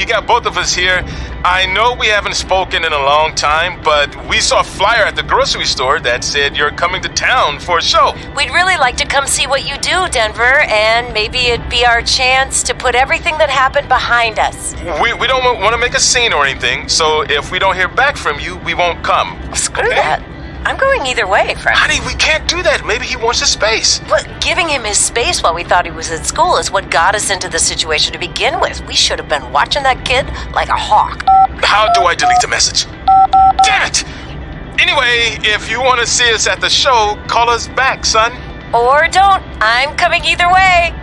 you got both of us here. I know we haven't spoken in a long time, but we saw a flyer at the grocery store that said you're coming to town for a show. We'd really like to come see what you do, Denver, and maybe it'd be our chance to put everything that happened behind us. We don't want to make a scene or anything, so if we don't hear back from you, we won't come. Screw that. I'm going either way, Frank. Honey, we can't do that. Maybe he wants his space. But giving him his space while we thought he was at school is what got us into the situation to begin with. We should have been watching that kid like a hawk. How do I delete the message? Damn it! Anyway, if you want to see us at the show, call us back, son. Or don't. I'm coming either way.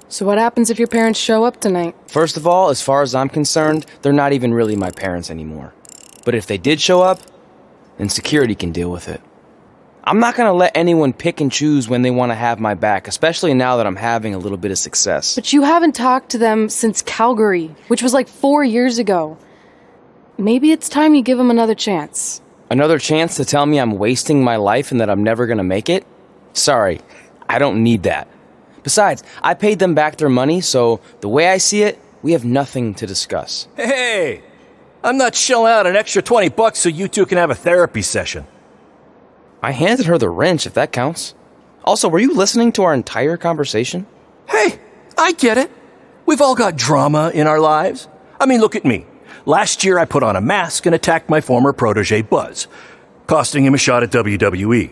So what happens if your parents show up tonight? First of all, as far as I'm concerned, they're not even really my parents anymore. But if they did show up, then security can deal with it. I'm not gonna let anyone pick and choose when they want to have my back, especially now that I'm having a little bit of success. But you haven't talked to them since Calgary, which was like 4 years ago. Maybe it's time you give them another chance. Another chance to tell me I'm wasting my life and that I'm never gonna make it? Sorry, I don't need that. Besides, I paid them back their money, so the way I see it, we have nothing to discuss. Hey, I'm not shelling out an extra $20 so you two can have a therapy session. I handed her the wrench, if that counts. Also, were you listening to our entire conversation? Hey, I get it. We've all got drama in our lives. I mean, look at me. Last year I put on a mask and attacked my former protege Buzz, costing him a shot at WWE.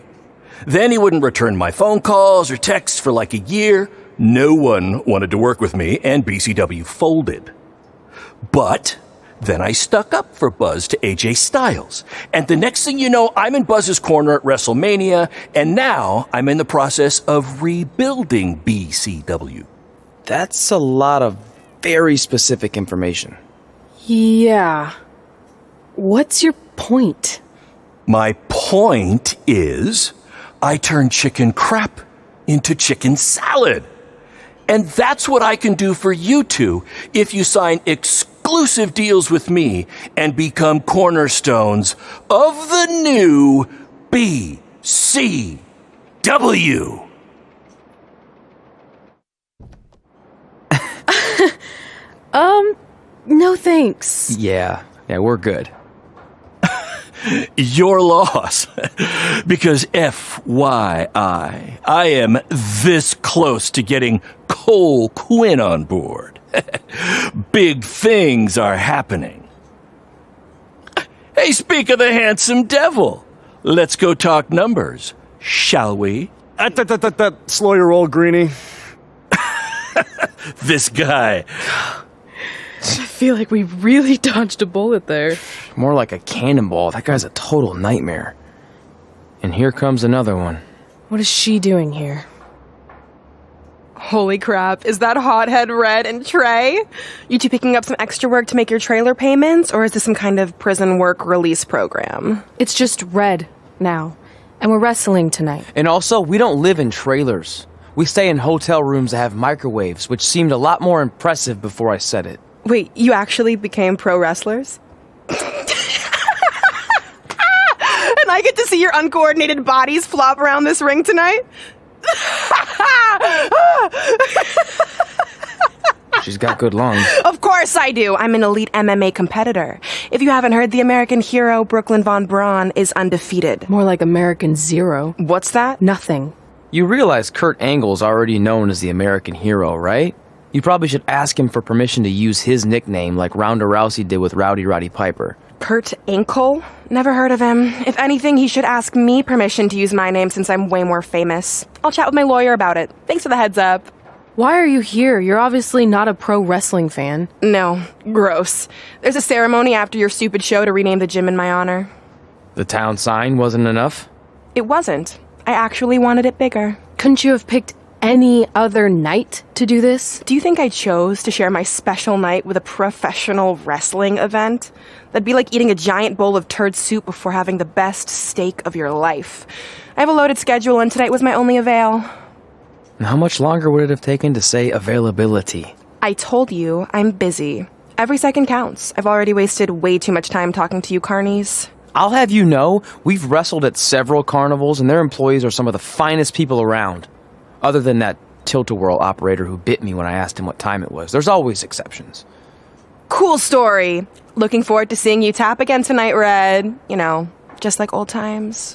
Then he wouldn't return my phone calls or texts for like a year. No one wanted to work with me, and BCW folded. But then I stuck up for Buzz to AJ Styles. And the next thing you know, I'm in Buzz's corner at WrestleMania, and now I'm in the process of rebuilding BCW. That's a lot of very specific information. Yeah. What's your point? My point is, I turned chicken crap into chicken salad. And that's what I can do for you two if you sign exclusive deals with me and become cornerstones of the new BCW. No thanks. Yeah, we're good. Your loss. Because FYI, I am this close to getting Cole Quinn on board. Big things are happening. Hey, speak of the handsome devil. Let's go talk numbers, shall we? Slow your roll, Greenie. This guy. I feel like we really dodged a bullet there. More like a cannonball. That guy's a total nightmare. And here comes another one. What is she doing here? Holy crap, is that hothead Red and Trey? You two picking up some extra work to make your trailer payments, or is this some kind of prison work release program? It's just Red now, and we're wrestling tonight. And also, we don't live in trailers. We stay in hotel rooms that have microwaves, which seemed a lot more impressive before I said it. Wait, you actually became pro wrestlers? And I get to see your uncoordinated bodies flop around this ring tonight? She's got good lungs. Of course I do. I'm an elite MMA competitor. If you haven't heard, the American hero Brooklyn Von Braun is undefeated. More like American Zero. What's that? Nothing. You realize Kurt Angle's already known as the American hero, right? You probably should ask him for permission to use his nickname like Ronda Rousey did with Rowdy Roddy Piper. Kurt Angle? Never heard of him. If anything, he should ask me permission to use my name since I'm way more famous. I'll chat with my lawyer about it. Thanks for the heads up. Why are you here? You're obviously not a pro wrestling fan. No. Gross. There's a ceremony after your stupid show to rename the gym in my honor. The town sign wasn't enough? It wasn't. I actually wanted it bigger. Couldn't you have picked any other night to do this? Do you think I chose to share my special night with a professional wrestling event? That'd be like eating a giant bowl of turd soup before having the best steak of your life. I have a loaded schedule, and tonight was my only avail. How much longer would it have taken to say availability? I told you, I'm busy. Every second counts. I've already wasted way too much time talking to you carnies. I'll have you know, we've wrestled at several carnivals, and their employees are some of the finest people around. Other than that tilt-a-whirl operator who bit me when I asked him what time it was. There's always exceptions. Cool story. Looking forward to seeing you tap again tonight, Red. You know, just like old times.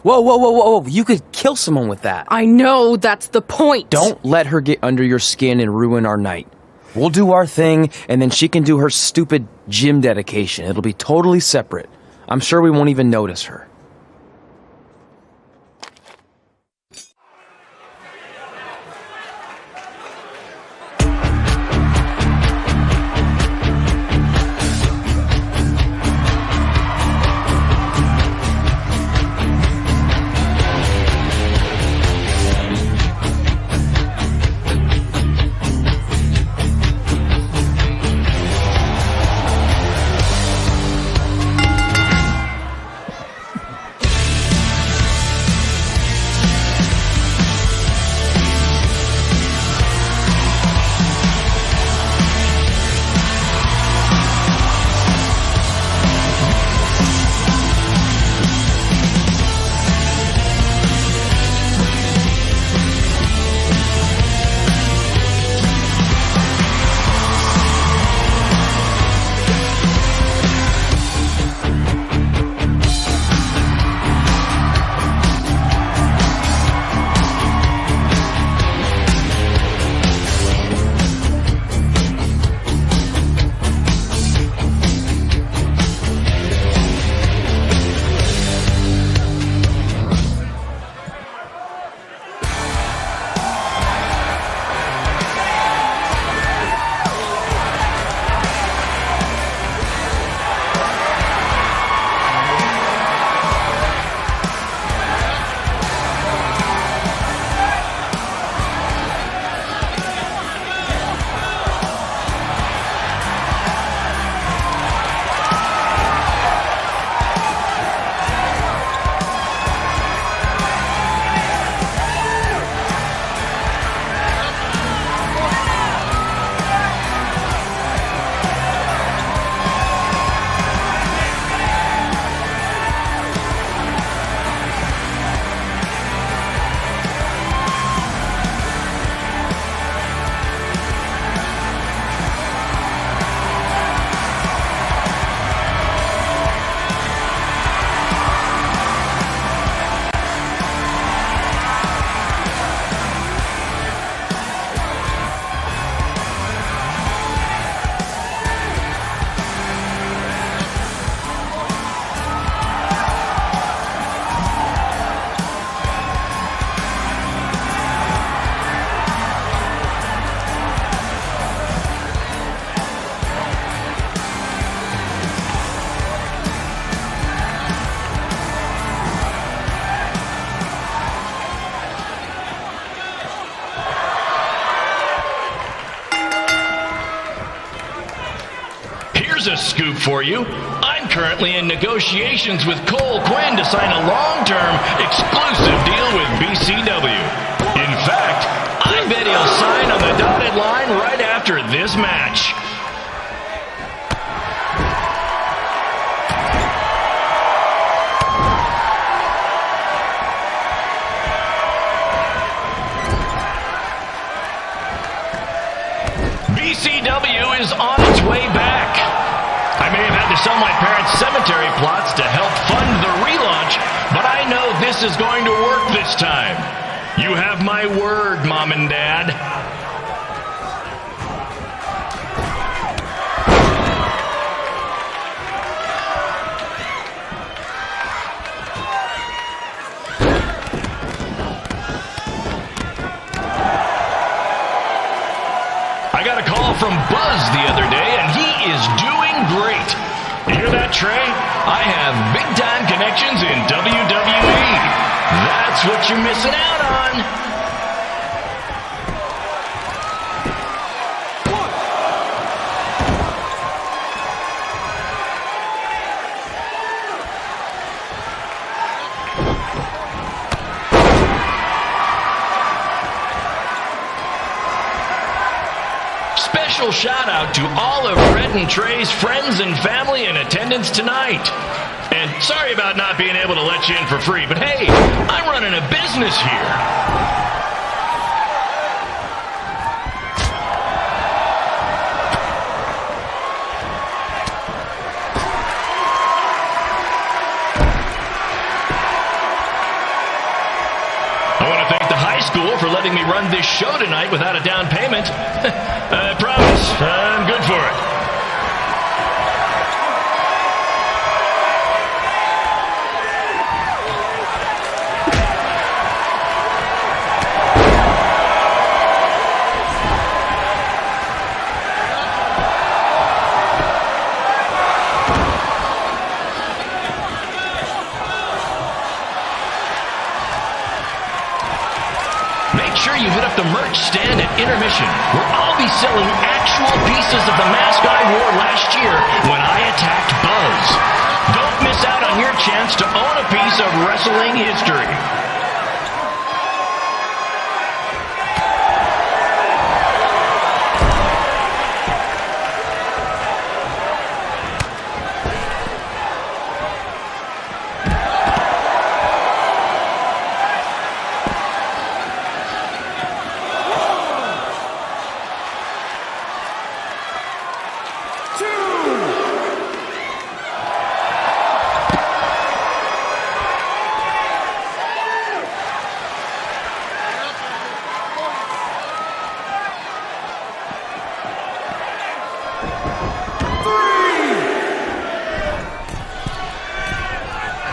Whoa. You could kill someone with that. I know, that's the point. Don't let her get under your skin and ruin our night. We'll do our thing, and then she can do her stupid gym dedication. It'll be totally separate. I'm sure we won't even notice her. Here's a scoop for you. I'm currently in negotiations with Cole Quinn to sign a long-term, exclusive deal with BCW. In fact, I bet he'll sign on the dotted line right after this match. BCW is on its way back. I may have had to sell my parents' cemetery plots to help fund the relaunch, but I know this is going to work this time. You have my word, Mom and Dad. I got a call from Buzz the other day, and he is doing great. You hear that, Trey? I have big-time connections in WWE. That's what you're missing out on. Special shout out to all of Brett and Trey's friends and family in attendance tonight. And sorry about not being able to let you in for free, but hey, I'm running a business here. School for letting me run this show tonight without a down payment. I promise, I'm good for it. You hit up the merch stand at intermission, where I'll be selling actual pieces of the mask I wore last year when I attacked Buzz. Don't miss out on your chance to own a piece of wrestling history.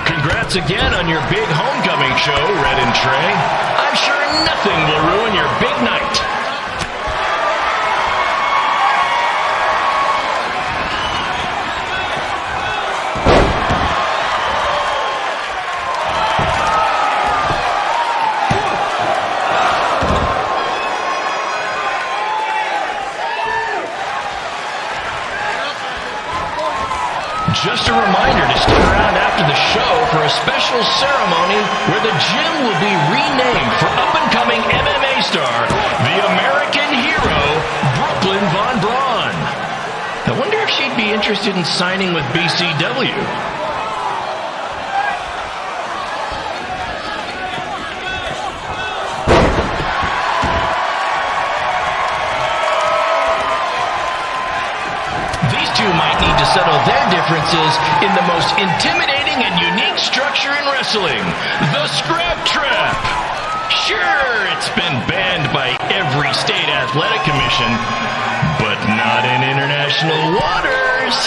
Congrats again on your big homecoming show, Red and Trey. I'm sure nothing will ruin your big night. Just a reminder to stick around after the show for a special ceremony where the gym will be renamed for up-and-coming MMA star, the American hero, Brooklyn Von Braun. I wonder if she'd be interested in signing with BCW. Might need to settle their differences in the most intimidating and unique structure in wrestling, the Scrap Trap. Sure, it's been banned by every state athletic commission, but not in international waters.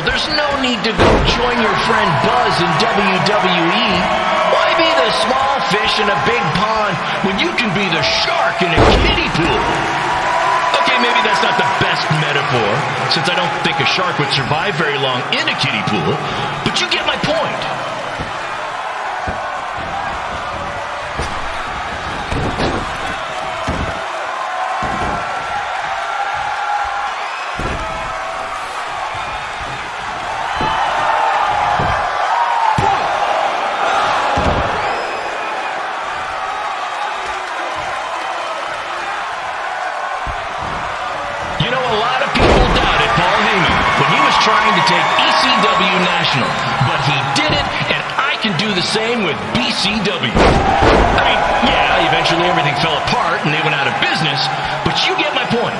There's no need to go join your friend Buzz in WWE. Why be the small fish in a big pond when you can be the shark in a kiddie pool? Okay, maybe that's not the best metaphor, since I don't think a shark would survive very long in a kiddie pool, but you get my point. Trying to take ECW National, but he did it, and I can do the same with BCW. I mean, yeah, eventually everything fell apart and they went out of business, but you get my point.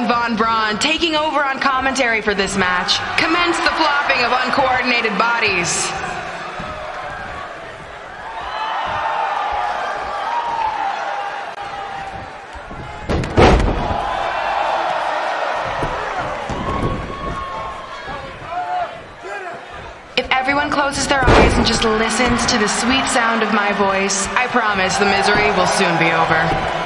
everyone Von Braun, taking over on commentary for this match. Commence the flopping of uncoordinated bodies. If everyone closes their eyes and just listens to the sweet sound of my voice, I promise the misery will soon be over.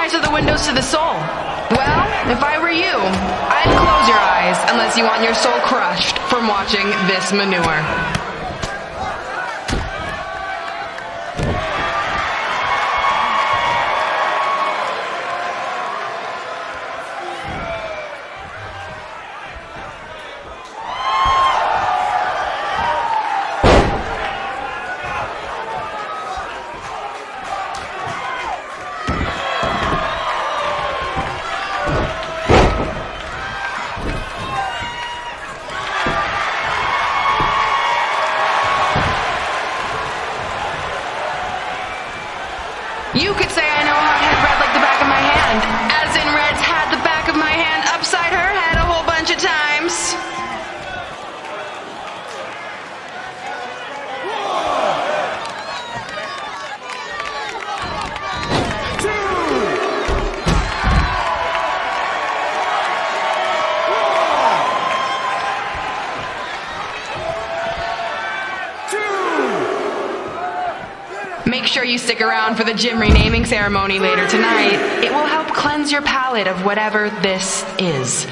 Eyes are the windows to the soul. Well, if I were you, I'd close your eyes unless you want your soul crushed from watching this manure. You could say I know hothead red like the back of my hand, as in Red's had the back of my hand upside her head a whole bunch of times. Make sure you stick around for the gym renaming ceremony later tonight. It will help cleanse your palate of whatever this is.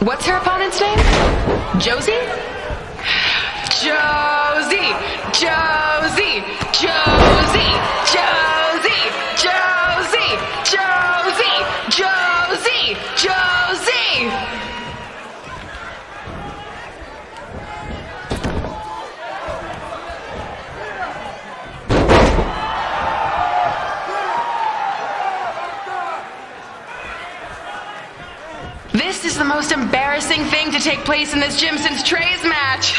What's her opponent's name? Josie? Josie! Josie! Josie! Josie! Josie! Josie! Josie! Josie! This is the most embarrassing thing to take place in this gym since Trey's match.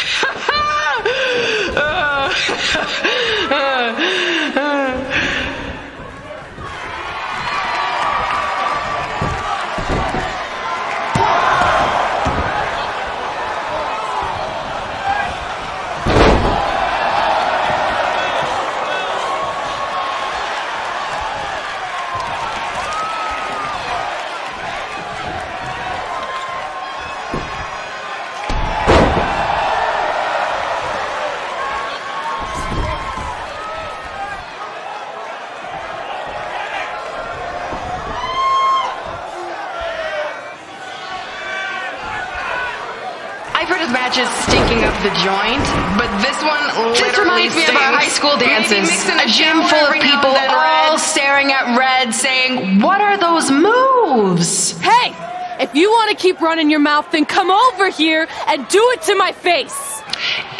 I've heard of matches stinking up the joint, but this one literally reminds me of our high school dances. A gym full of people all staring at Red saying, "What are those moves?" Hey! If you want to keep running your mouth, then come over here and do it to my face!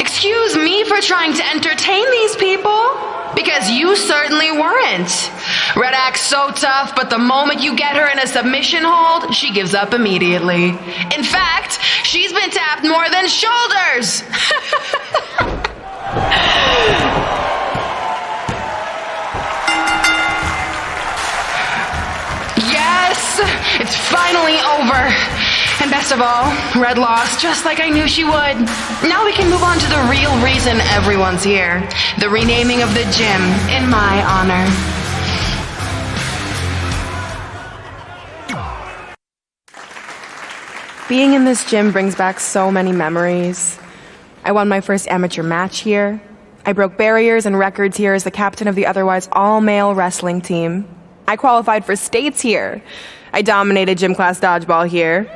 Excuse me for trying to entertain these people? Because you certainly weren't. Red acts so tough, but the moment you get her in a submission hold, she gives up immediately. In fact, she's been tapped more than shoulders! Yes! It's finally over! And best of all, Red lost, just like I knew she would. Now we can move on to the real reason everyone's here. The renaming of the gym in my honor. Being in this gym brings back so many memories. I won my first amateur match here. I broke barriers and records here as the captain of the otherwise all-male wrestling team. I qualified for states here. I dominated gym class dodgeball here.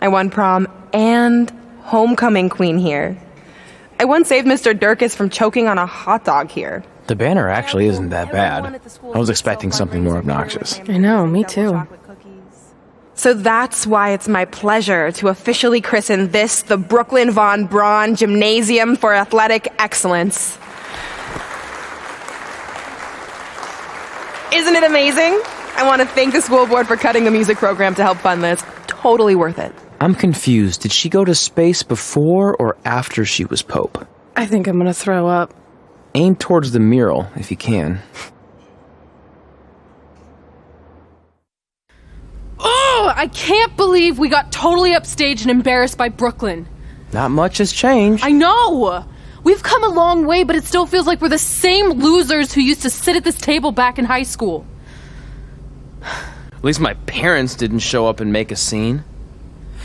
I won prom and homecoming queen here. I once saved Mr. Durkis from choking on a hot dog here. The banner actually isn't that bad. I was expecting something more obnoxious. I know, me too. So that's why it's my pleasure to officially christen this the Brooklyn Von Braun Gymnasium for Athletic Excellence. Isn't it amazing? I want to thank the school board for cutting the music program to help fund this. Totally worth it. I'm confused. Did she go to space before or after she was Pope? I think I'm gonna throw up. Aim towards the mural, if you can. Oh, I can't believe we got totally upstaged and embarrassed by Brooklyn. Not much has changed. I know! We've come a long way, but it still feels like we're the same losers who used to sit at this table back in high school. At least my parents didn't show up and make a scene.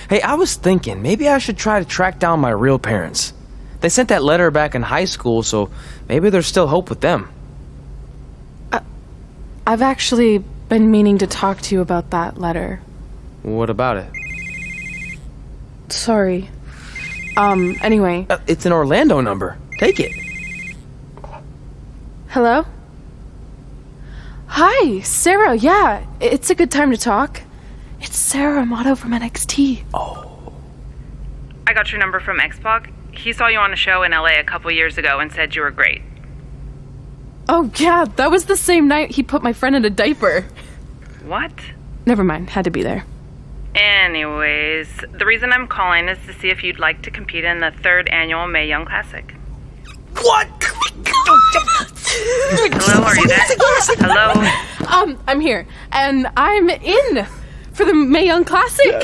Hey, I was thinking, maybe I should try to track down my real parents. They sent that letter back in high school, so maybe there's still hope with them. I've actually been meaning to talk to you about that letter. What about it? Sorry. Anyway. It's an Orlando number. Take it. Hello? Hi, Sarah, yeah. It's a good time to talk. It's Sarah Amato from NXT. Oh. I got your number from X-Pac. He saw you on a show in LA a couple years ago and said you were great. Oh, yeah, that was the same night he put my friend in a diaper. What? Never mind, had to be there. Anyways, the reason I'm calling is to see if you'd like to compete in the 3rd annual Mae Young Classic. What? Hello, are you there? Hello? I'm here, and I'm in for the Mae Young Classic.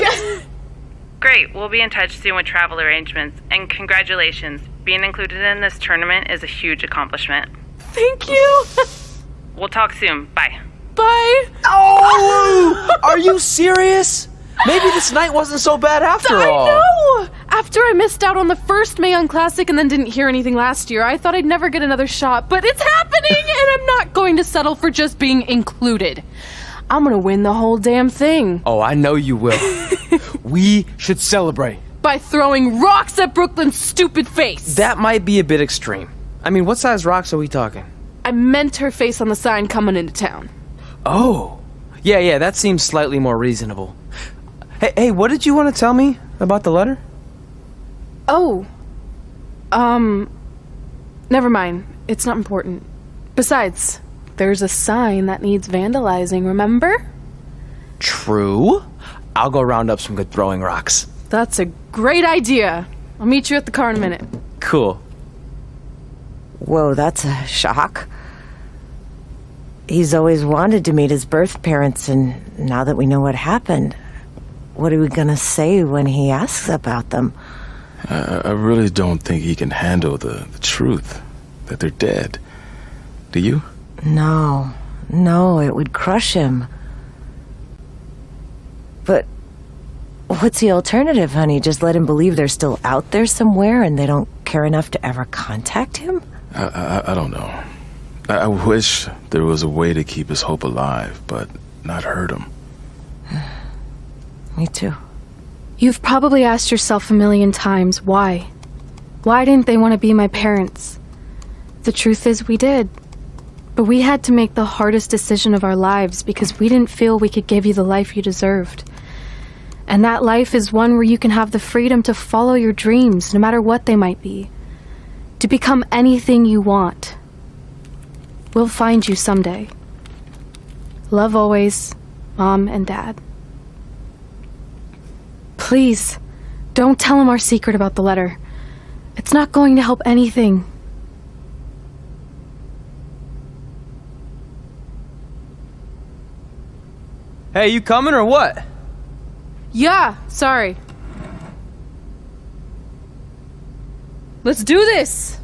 Great, we'll be in touch soon with travel arrangements, and congratulations. Being included in this tournament is a huge accomplishment. Thank you. We'll talk soon. Bye. Bye. Oh! Are you serious? Maybe this night wasn't so bad after all. I know! After I missed out on the first Mae Young Classic and then didn't hear anything last year, I thought I'd never get another shot, but it's happening, and I'm not going to settle for just being included. I'm gonna win the whole damn thing. Oh, I know you will. We should celebrate. By throwing rocks at Brooklyn's stupid face. That might be a bit extreme. I mean, what size rocks are we talking? I meant her face on the sign coming into town. Oh. Yeah, that seems slightly more reasonable. Hey, what did you want to tell me about the letter? Oh. Never mind. It's not important. Besides, there's a sign that needs vandalizing, remember? True. I'll go round up some good throwing rocks. That's a great idea. I'll meet you at the car in a minute. Cool. Whoa, that's a shock. He's always wanted to meet his birth parents, and now that we know what happened, what are we gonna say when he asks about them? I really don't think he can handle the truth, that they're dead. Do you? No, it would crush him. But what's the alternative, honey? Just let him believe they're still out there somewhere and they don't care enough to ever contact him? I don't know. I wish there was a way to keep his hope alive, but not hurt him. Me too. You've probably asked yourself a million times, why? Why didn't they want to be my parents? The truth is, we did. But we had to make the hardest decision of our lives because we didn't feel we could give you the life you deserved. And that life is one where you can have the freedom to follow your dreams, no matter what they might be. To become anything you want. We'll find you someday. Love always, Mom and Dad. Please, don't tell him our secret about the letter. It's not going to help anything. Hey, you coming or what? Yeah, sorry. Let's do this!